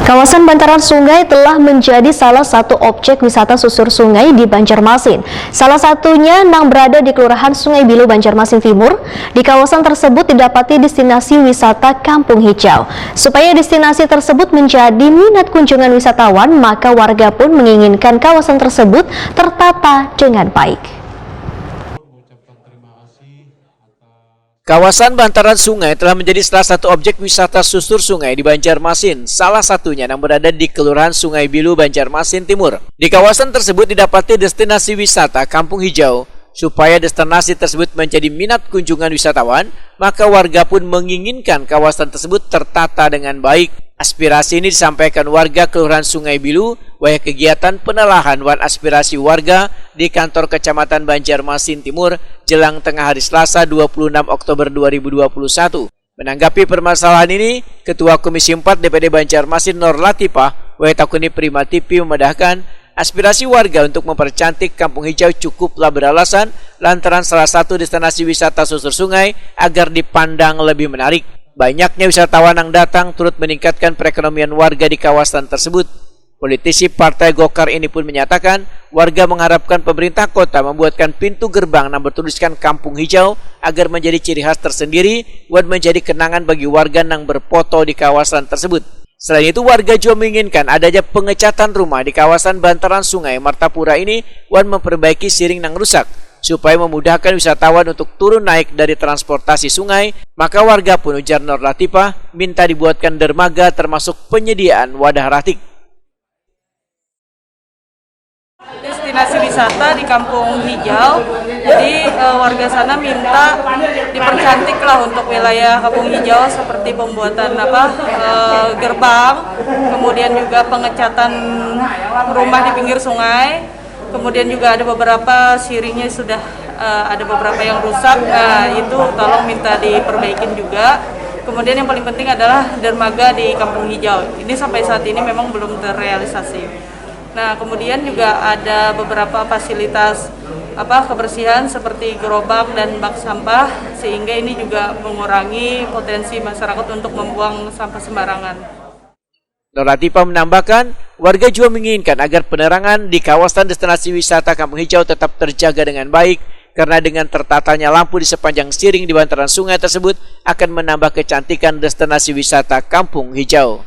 Kawasan bantaran sungai telah menjadi salah satu objek wisata susur sungai di Banjarmasin. Salah satunya yang berada di Kelurahan Sungai Bilu, Banjarmasin Timur. Di kawasan tersebut didapati destinasi wisata Kampung Hijau. Supaya destinasi tersebut menjadi minat kunjungan wisatawan, maka warga pun menginginkan kawasan tersebut tertata dengan baik. Kawasan bantaran sungai telah menjadi salah satu objek wisata susur sungai di Banjarmasin, salah satunya yang berada di Kelurahan Sungai Bilu, Banjarmasin Timur. Di kawasan tersebut didapati destinasi wisata Kampung Hijau. Supaya destinasi tersebut menjadi minat kunjungan wisatawan, maka warga pun menginginkan kawasan tersebut tertata dengan baik. Aspirasi ini disampaikan warga Kelurahan Sungai Bilu, wahai kegiatan penelahan aspirasi warga di kantor Kecamatan Banjarmasin Timur jelang tengah hari Selasa 26 Oktober 2021. Menanggapi permasalahan ini, Ketua Komisi 4 DPD Banjarmasin Nur Latifah, wahai Takuni Prima TV memedahkan aspirasi warga untuk mempercantik Kampung Hijau cukuplah beralasan lantaran salah satu destinasi wisata susur sungai agar dipandang lebih menarik. Banyaknya wisatawan yang datang turut meningkatkan perekonomian warga di kawasan tersebut. Politisi Partai Golkar ini pun menyatakan warga mengharapkan pemerintah kota membuatkan pintu gerbang yang bertuliskan Kampung Hijau agar menjadi ciri khas tersendiri buat menjadi kenangan bagi warga yang berfoto di kawasan tersebut. Selain itu, warga juga menginginkan adanya pengecatan rumah di kawasan bantaran sungai Martapura ini wan memperbaiki siring yang rusak supaya memudahkan wisatawan untuk turun naik dari transportasi sungai. Maka warga pun, ujar Nur Latifah, minta dibuatkan dermaga termasuk penyediaan wadah ratik. Destinasi wisata di Kampung Hijau, jadi warga sana minta dipercantik lah untuk wilayah Kampung Hijau seperti pembuatan gerbang, kemudian juga pengecatan rumah di pinggir sungai, kemudian juga ada beberapa siringnya sudah ada beberapa yang rusak, itu tolong minta diperbaikin juga. Kemudian yang paling penting adalah dermaga di Kampung Hijau, ini sampai saat ini memang belum terrealisasi. Nah, kemudian juga ada beberapa fasilitas kebersihan seperti gerobak dan bak sampah, sehingga ini juga mengurangi potensi masyarakat untuk membuang sampah sembarangan. Nur Latifah menambahkan, warga juga menginginkan agar penerangan di kawasan destinasi wisata Kampung Hijau tetap terjaga dengan baik, karena dengan tertatanya lampu di sepanjang siring di bantaran sungai tersebut akan menambah kecantikan destinasi wisata Kampung Hijau.